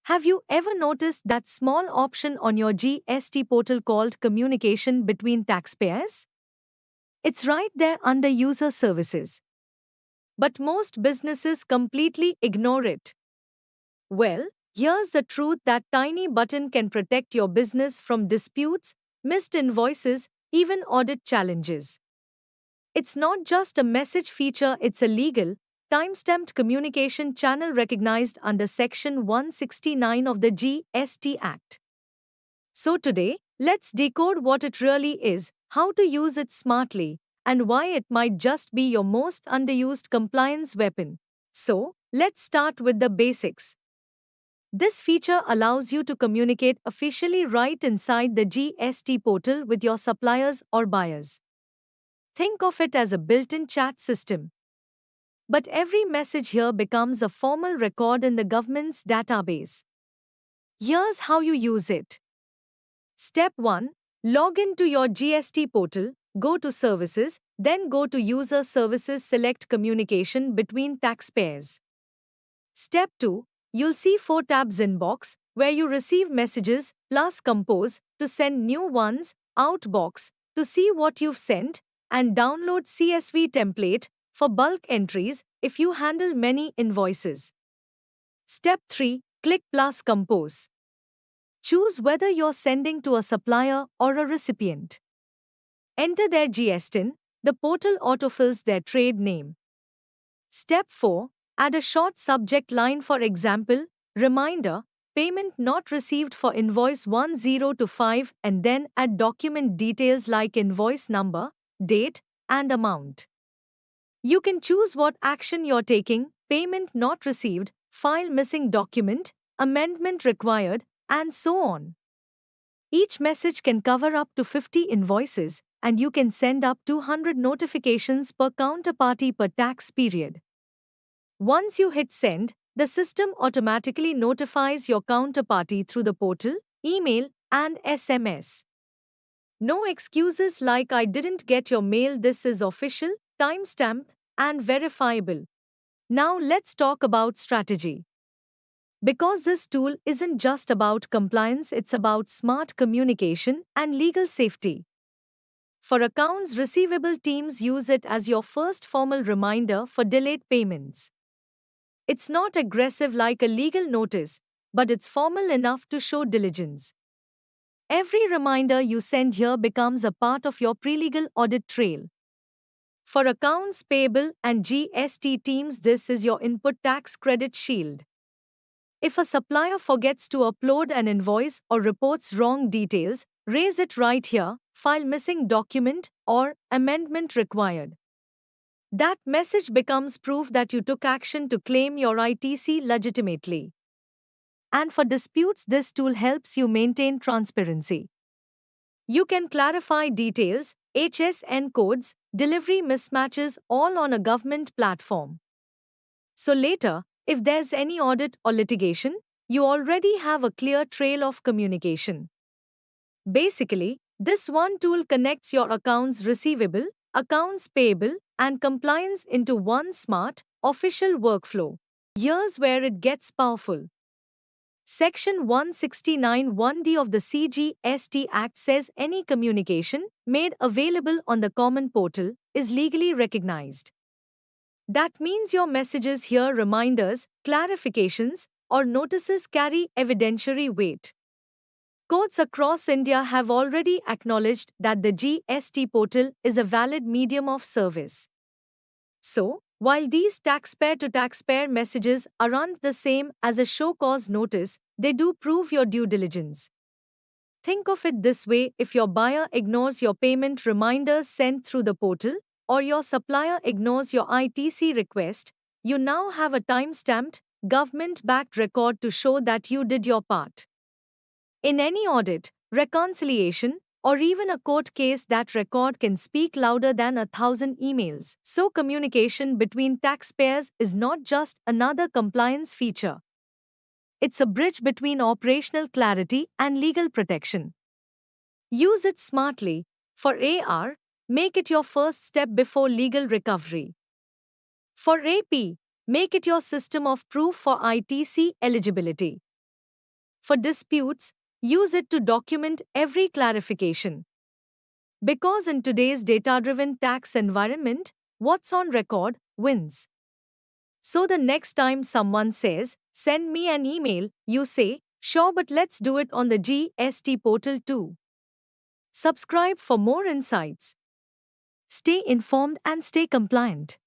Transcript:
Have you ever noticed that small option on your GST portal called Communication between Taxpayers? It's right there under User Services. But most businesses completely ignore it. Well, here's the truth: that tiny button can protect your business from disputes, missed invoices, even audit challenges. It's not just a message feature, it's a legal, time-stamped communication channel recognized under Section 169 of the GST Act. So today, let's decode what it really is, how to use it smartly, and why it might just be your most underused compliance weapon. So, let's start with the basics. This feature allows you to communicate officially right inside the GST portal with your suppliers or buyers. Think of it as a built-in chat system. But every message here becomes a formal record in the government's database. Here's how you use it. Step 1. Log in to your GST portal, go to Services, then go to User Services, select Communication between Taxpayers. Step 2. You'll see 4 tabs: Inbox, where you receive messages, plus Compose, to send new ones, Outbox, to see what you've sent, and Download CSV template for bulk entries if you handle many invoices. Step 3. Click plus Compose. Choose whether you're sending to a supplier or a recipient. Enter their GSTIN, the portal autofills their trade name. Step 4. Add a short subject line, for example, Reminder, Payment not received for invoice 1025, and then add document details like invoice number, date, and amount. You can choose what action you're taking: payment not received, file missing document, amendment required, and so on. Each message can cover up to 50 invoices, and you can send up to 200 notifications per counterparty per tax period. Once you hit send, the system automatically notifies your counterparty through the portal, email, and SMS. No excuses like "I didn't get your mail." This is official, time-stamped, and verifiable. Now let's talk about strategy. Because this tool isn't just about compliance, it's about smart communication and legal safety. For accounts receivable, teams use it as your first formal reminder for delayed payments. It's not aggressive like a legal notice, but it's formal enough to show diligence. Every reminder you send here becomes a part of your pre-legal audit trail. For accounts payable and GST teams, this is your input tax credit shield. If a supplier forgets to upload an invoice or reports wrong details, raise it right here: file missing document or amendment required. That message becomes proof that you took action to claim your ITC legitimately. And for disputes, this tool helps you maintain transparency. You can clarify details, HSN codes, delivery mismatches, all on a government platform. So later, if there's any audit or litigation, you already have a clear trail of communication. Basically, this one tool connects your accounts receivable, accounts payable, and compliance into one smart, official workflow. Here's where it gets powerful. Section 169 1D of the CGST Act says any communication made available on the common portal is legally recognized. That means your messages here, reminders, clarifications, or notices carry evidentiary weight. Courts across India have already acknowledged that the GST portal is a valid medium of service. So, while these taxpayer-to-taxpayer messages aren't the same as a show cause notice, they do prove your due diligence. Think of it this way: if your buyer ignores your payment reminders sent through the portal, or your supplier ignores your ITC request, you now have a time-stamped, government-backed record to show that you did your part. In any audit, reconciliation, or even a court case, that record can speak louder than 1,000 emails. So communication between taxpayers is not just another compliance feature. It's a bridge between operational clarity and legal protection. Use it smartly. For AR, make it your first step before legal recovery. For AP, make it your system of proof for ITC eligibility. For disputes, use it to document every clarification. Because in today's data-driven tax environment, what's on record wins. So the next time someone says, "Send me an email," you say, "Sure, but let's do it on the GST portal too." Subscribe for more insights. Stay informed and stay compliant.